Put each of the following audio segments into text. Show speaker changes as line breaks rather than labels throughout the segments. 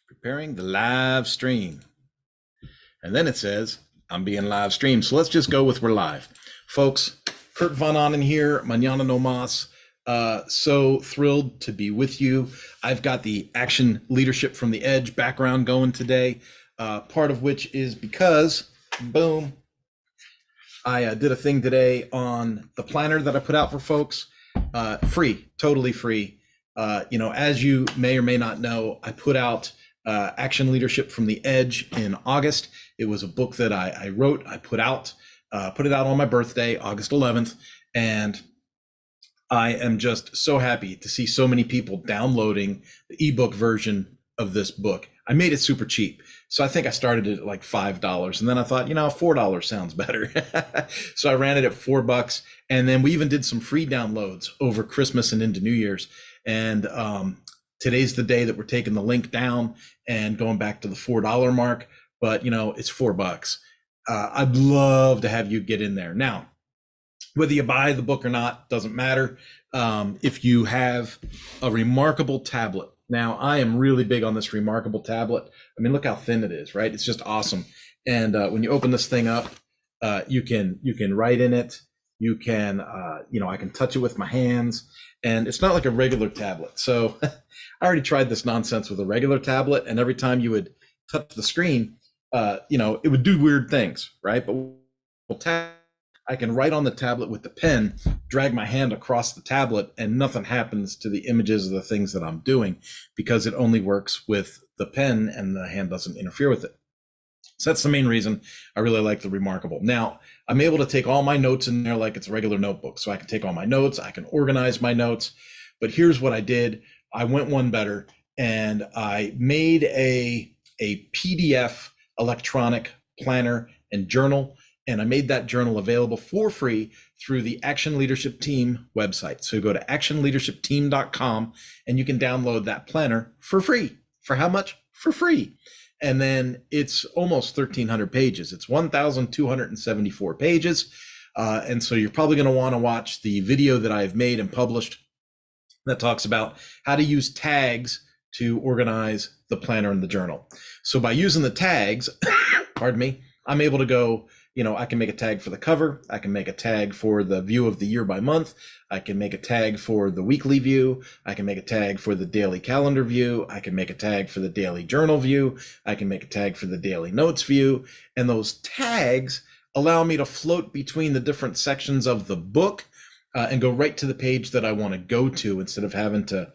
Preparing the live stream. And then it says, I'm being live streamed. So let's just go with we're live. Folks, Kurt Von Onen here, Mañana No Mas. So thrilled to be with you. I've got the Action Leadership from the Edge background going today, part of which is because, boom, I did a thing today on the planner that I put out for folks. Free, totally free. As you may or may not know, I put out Action Leadership from the Edge in August. It was a book that I wrote. I put it out on my birthday, August 11th, and I am just so happy to see so many people downloading the ebook version of this book. I made it super cheap. So I think I started it at like $5. And then I thought, $4 sounds better. So I ran it at $4. And then we even did some free downloads over Christmas and into New Year's. And today's the day that we're taking the link down and going back to the $4 mark. But, it's $4. I'd love to have you get in there. Now, whether you buy the book or not, doesn't matter. If you have a Remarkable tablet. Now, I am really big on this Remarkable tablet. I mean, look how thin it is, right? It's just awesome. And when you open this thing up, you can write in it. You can, I can touch it with my hands. And it's not like a regular tablet. So I already tried this nonsense with a regular tablet. And every time you would touch the screen, it would do weird things, right? But I can write on the tablet with the pen, drag my hand across the tablet, and nothing happens to the images of the things that I'm doing because it only works with the pen and the hand doesn't interfere with it. So that's the main reason I really like the Remarkable. Now, I'm able to take all my notes in there like it's a regular notebook. So I can take all my notes, I can organize my notes. But here's what I did. I went one better and I made a PDF electronic planner and journal. And I made that journal available for free through the Action Leadership Team website. So go to actionleadershipteam.com and you can download that planner for free. For how much? For free. And then it's almost 1,300 pages. It's 1,274 pages. And so you're probably going to want to watch the video that I've made and published that talks about how to use tags to organize the planner and the journal. So by using the tags, pardon me, I'm able to go, I can make a tag for the cover. I can make a tag for the view of the year by month. I can make a tag for the weekly view. I can make a tag for the daily calendar view. I can make a tag for the daily journal view. I can make a tag for the daily notes view. And those tags allow me to float between the different sections of the book and go right to the page that I want to go to instead of having to,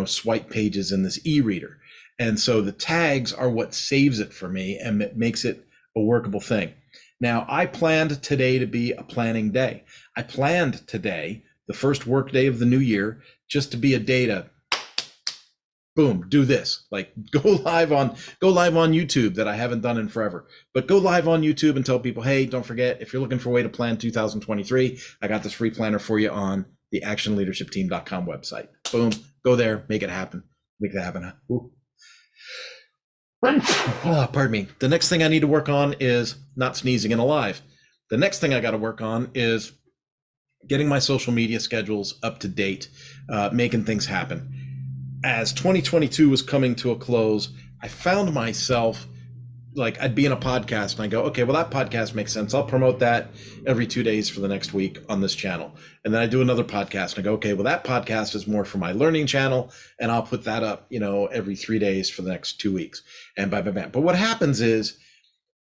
swipe pages in this e-reader. And so the tags are what saves it for me and it makes it a workable thing. Now, I planned today to be a planning day. I planned today, the first work day of the new year, just to be a day to, boom, do this. Like go live on YouTube that I haven't done in forever. But go live on YouTube and tell people, hey, don't forget, if you're looking for a way to plan 2023, I got this free planner for you on the actionleadershipteam.com website. Boom, go there, make it happen. Make that happen. Ooh. Oh, pardon me. The next thing I need to work on is not sneezing and alive. The next thing I got to work on is getting my social media schedules up to date, making things happen. As 2022 was coming to a close, I found myself like I'd be in a podcast and I go, okay, well, that podcast makes sense. I'll promote that every 2 days for the next week on this channel. And then I do another podcast and I go, okay, well, that podcast is more for my learning channel and I'll put that up, every 3 days for the next 2 weeks and bam, bam, bam. But what happens is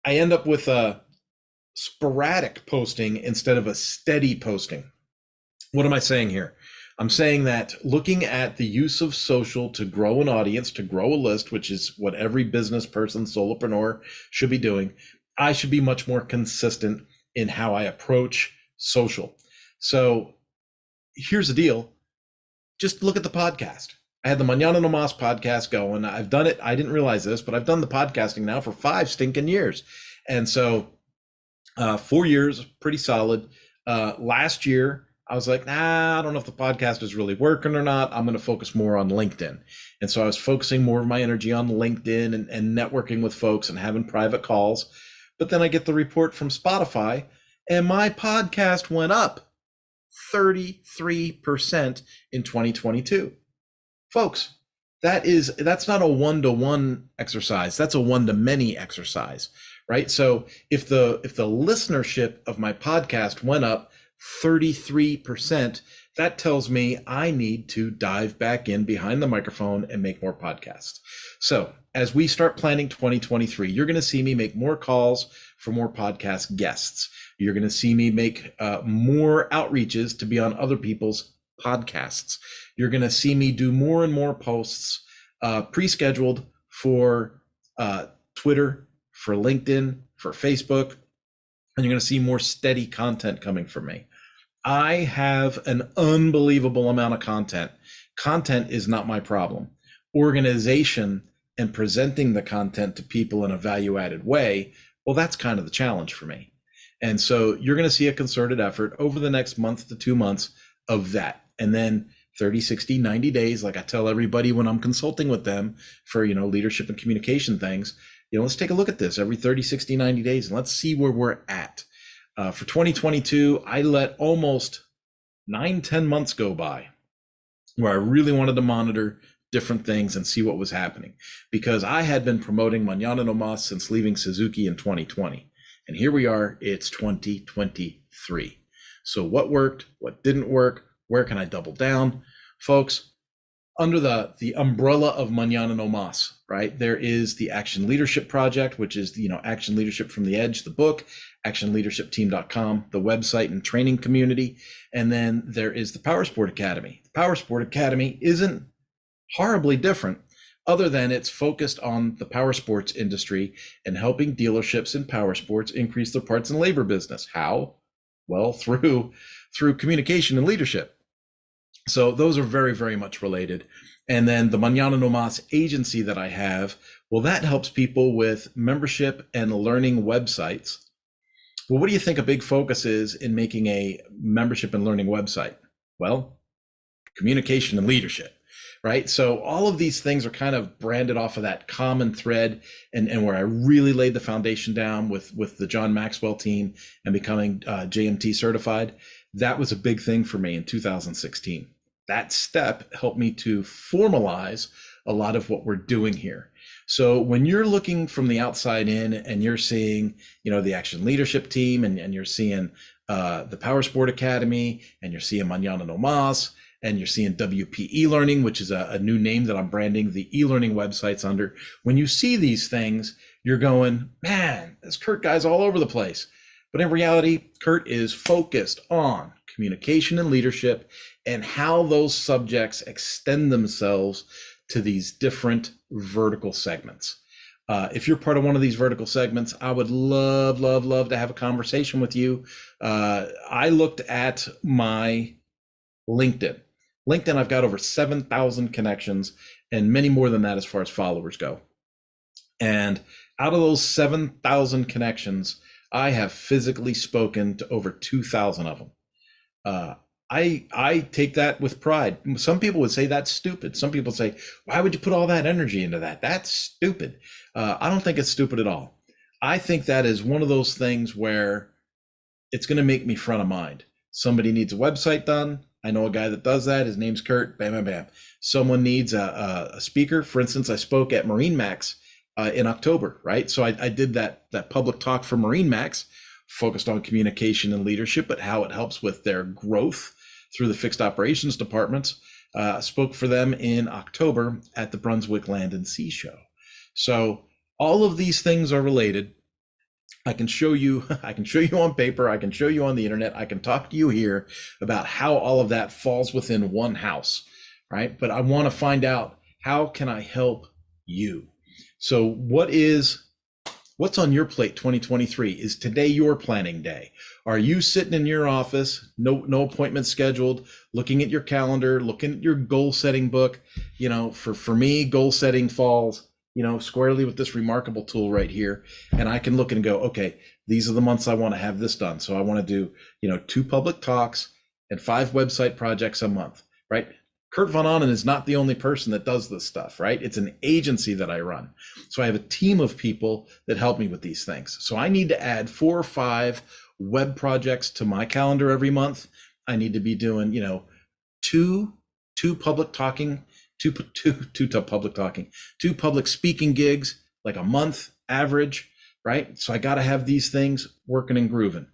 I end up with a sporadic posting instead of a steady posting. What am I saying here? I'm saying that looking at the use of social to grow an audience, to grow a list, which is what every business person, solopreneur should be doing, I should be much more consistent in how I approach social. So here's the deal. Just look at the podcast. I had the Mañana No Mas podcast going. I've done it. I didn't realize this, but I've done the podcasting now for 5 stinking years. And so 4 years, pretty solid. Last year, I was like, I don't know if the podcast is really working or not. I'm going to focus more on LinkedIn. And so I was focusing more of my energy on LinkedIn and networking with folks and having private calls. But then I get the report from Spotify and my podcast went up 33% in 2022. Folks, that's not a one-to-one exercise. That's a one-to-many exercise, right? So if the listenership of my podcast went up 33%, that tells me I need to dive back in behind the microphone and make more podcasts. So as we start planning 2023, you're going to see me make more calls for more podcast guests. You're going to see me make more outreaches to be on other people's podcasts. You're going to see me do more and more posts pre-scheduled for Twitter, for LinkedIn, for Facebook, and you're going to see more steady content coming from me. I have an unbelievable amount of content. Content is not my problem. Organization and presenting the content to people in a value-added way, well, that's kind of the challenge for me. And so you're going to see a concerted effort over the next month to 2 months of that. And then 30, 60, 90 days, like I tell everybody when I'm consulting with them for, leadership and communication things, let's take a look at this every 30, 60, 90 days, and let's see where we're at. For 2022, I let almost 9-10 months go by where I really wanted to monitor different things and see what was happening, because I had been promoting Mañana No Mas since leaving Suzuki in 2020. And here we are, it's 2023. So what worked, what didn't work, where can I double down? Folks, under the umbrella of Mañana No Mas, right, there is the Action Leadership Project, which is, Action Leadership from the Edge, the book, actionleadershipteam.com, the website and training community. And then there is the Power Sport Academy. The Power Sport Academy isn't horribly different, other than it's focused on the power sports industry and helping dealerships in power sports increase their parts and labor business. How? Well, through communication and leadership. So those are very, very much related. And then the Mañana No Mas agency that I have, well, that helps people with membership and learning websites. Well, what do you think a big focus is in making a membership and learning website? Well, communication and leadership, right? So all of these things are kind of branded off of that common thread, and where I really laid the foundation down with the John Maxwell team and becoming JMT certified. That was a big thing for me in 2016. That step helped me to formalize a lot of what we're doing here. So when you're looking from the outside in and you're seeing, the Action Leadership Team, and you're seeing the Power Sport Academy, and you're seeing Mañana No Mas, and you're seeing WP e-learning, which is a new name that I'm branding the e-learning websites under. When you see these things, you're going, man, this Kurt guy's all over the place. But in reality, Kurt is focused on communication and leadership and how those subjects extend themselves to these different vertical segments. If you're part of one of these vertical segments, I would love, love, love to have a conversation with you. I looked at my LinkedIn. I've got over 7,000 connections and many more than that as far as followers go. And out of those 7,000 connections, I have physically spoken to over 2,000 of them. I take that with pride. Some people would say that's stupid. Some people say, why would you put all that energy into that? That's stupid. I don't think it's stupid at all. I think that is one of those things where it's going to make me front of mind. Somebody needs a website done. I know a guy that does that. His name's Kurt. Bam, bam, bam. Someone needs a speaker. For instance, I spoke at MarineMax in October, right? So I did that public talk for MarineMax, focused on communication and leadership, but how it helps with their growth through the fixed operations departments. Spoke for them in October at the Brunswick Land and Sea Show. So all of these things are related. I can show you on paper, I can show you on the internet, I can talk to you here about how all of that falls within one house, right? But I want to find out, how can I help you? So what's on your plate 2023? Is today your planning day? Are you sitting in your office, no appointments scheduled, looking at your calendar, looking at your goal setting book? For me, goal setting falls squarely with this remarkable tool right here. And I can look and go, okay, these are the months I want to have this done. So I want to do, 2 public talks and 5 website projects a month, right? Kurt Von Ahnen is not the only person that does this stuff, right? It's an agency that I run. So I have a team of people that help me with these things. So I need to add 4 or 5 web projects to my calendar every month. I need to be doing, 2 public talking two public speaking gigs, like a month average, right? So I got to have these things working and grooving.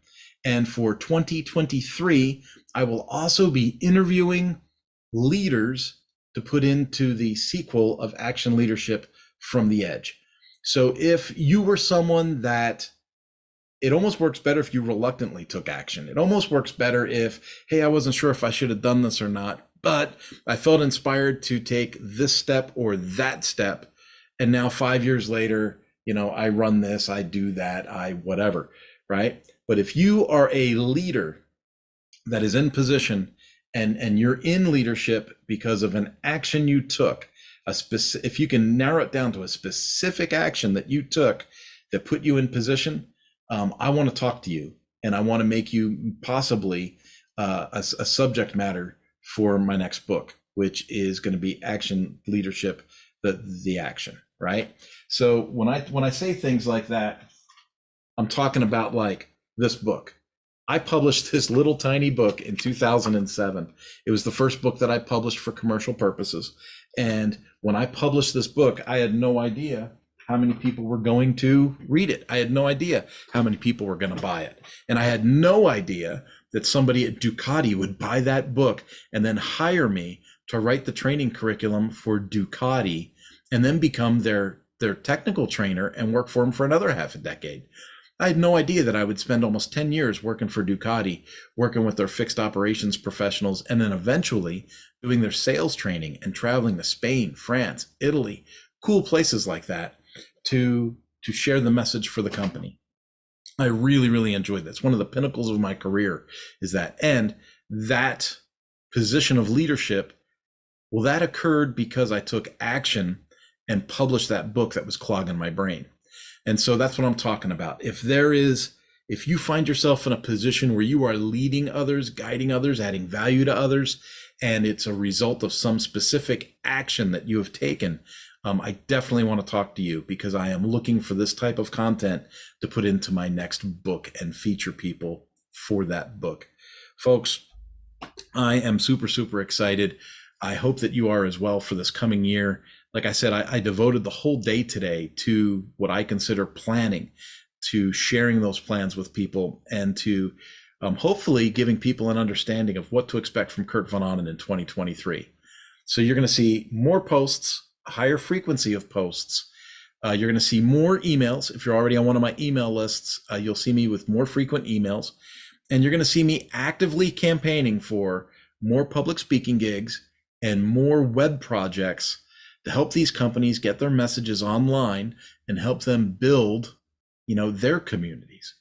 And for 2023, I will also be interviewing leaders to put into the sequel of Action Leadership from the Edge. So if you were someone that, it almost works better if you reluctantly took action. It almost works better if, hey, I wasn't sure if I should have done this or not, but I felt inspired to take this step or that step. And now 5 years later, I run this, I do that, I whatever, right? But if you are a leader that is in position and you're in leadership because of an action you took, if you can narrow it down to a specific action that you took that put you in position, I want to talk to you, and I want to make you possibly a subject matter for my next book, which is going to be Action Leadership, the action, right? So when I say things like that, I'm talking about like this book. I published this little tiny book in 2007. It was the first book that I published for commercial purposes. And when I published this book, I had no idea how many people were going to read it. I had no idea how many people were going to buy it. And I had no idea that somebody at Ducati would buy that book and then hire me to write the training curriculum for Ducati and then become their technical trainer and work for them for another half a decade. I had no idea that I would spend almost 10 years working for Ducati, working with their fixed operations professionals, and then eventually doing their sales training and traveling to Spain, France, Italy, cool places like that to share the message for the company. I really, really enjoyed that. It's one of the pinnacles of my career is that. And that position of leadership, well, that occurred because I took action and published that book that was clogging my brain. And so that's what I'm talking about. If you find yourself in a position where you are leading others, guiding others, adding value to others, and it's a result of some specific action that you have taken, I definitely want to talk to you because I am looking for this type of content to put into my next book and feature people for that book. Folks, I am super, super excited. I hope that you are as well for this coming year. Like I said, I devoted the whole day today to what I consider planning, to sharing those plans with people, and to hopefully giving people an understanding of what to expect from Kurt Von Ahnen in 2023. So you're going to see more posts, a higher frequency of posts. You're going to see more emails. If you're already on one of my email lists, you'll see me with more frequent emails. And you're going to see me actively campaigning for more public speaking gigs and more web projects to help these companies get their messages online and help them build, their communities.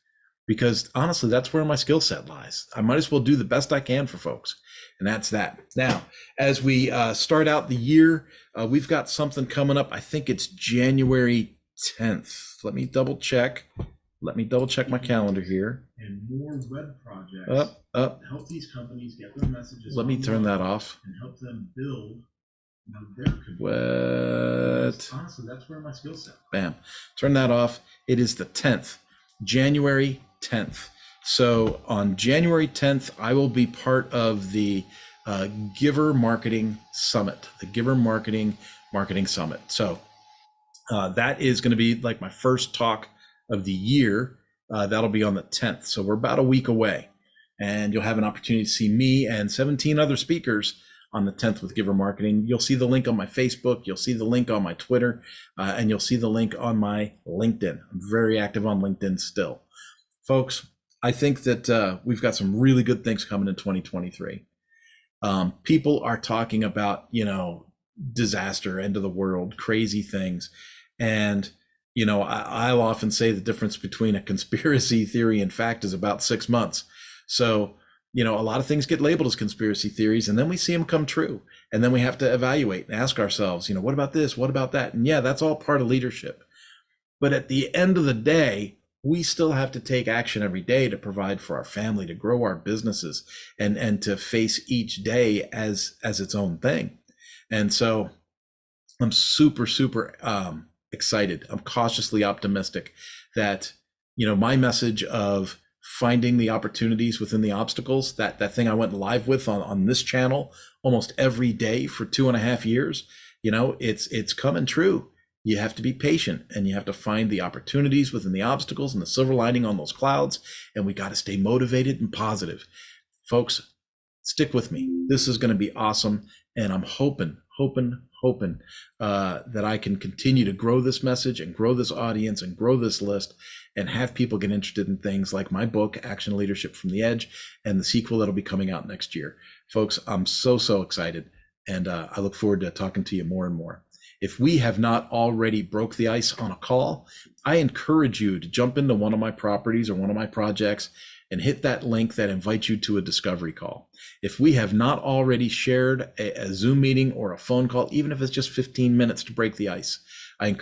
Because honestly, that's where my skill set lies. I might as well do the best I can for folks. And that's that. Now, as we start out the year, we've got something coming up. I think it's January 10th. Let me double check my calendar here. And more web projects to help these companies get their messages. Let me turn that off. And help them build their community. What? Honestly, that's where my skill set. Bam. Turn that off. It is the 10th, January 10th. So on January 10th, I will be part of the Giver Marketing Summit, the Giver Marketing Summit. So that is going to be like my first talk of the year. That'll be on the 10th. So we're about a week away, and you'll have an opportunity to see me and 17 other speakers on the 10th with Giver Marketing. You'll see the link on my Facebook. You'll see the link on my Twitter, and you'll see the link on my LinkedIn. I'm very active on LinkedIn still. Folks, I think that we've got some really good things coming in 2023. People are talking about, disaster, end of the world, crazy things. And, I'll often say the difference between a conspiracy theory and fact is about 6 months. So, a lot of things get labeled as conspiracy theories, and then we see them come true. And then we have to evaluate and ask ourselves, what about this? What about that? And yeah, that's all part of leadership. But at the end of the day, we still have to take action every day to provide for our family, to grow our businesses, and to face each day as its own thing. And so I'm super, super excited. I'm cautiously optimistic that, my message of finding the opportunities within the obstacles. That thing I went live with on this channel almost every day for 2.5 years, it's coming true. You have to be patient, and you have to find the opportunities within the obstacles and the silver lining on those clouds. And we got to stay motivated and positive. Folks, stick with me. This is going to be awesome. And I'm hoping that I can continue to grow this message and grow this audience and grow this list and have people get interested in things like my book, Action Leadership from the Edge, and the sequel that'll be coming out next year. Folks, I'm so excited. And I look forward to talking to you more and more. If we have not already broke the ice on a call, I encourage you to jump into one of my properties or one of my projects and hit that link that invites you to a discovery call. If we have not already shared a Zoom meeting or a phone call, even if it's just 15 minutes to break the ice,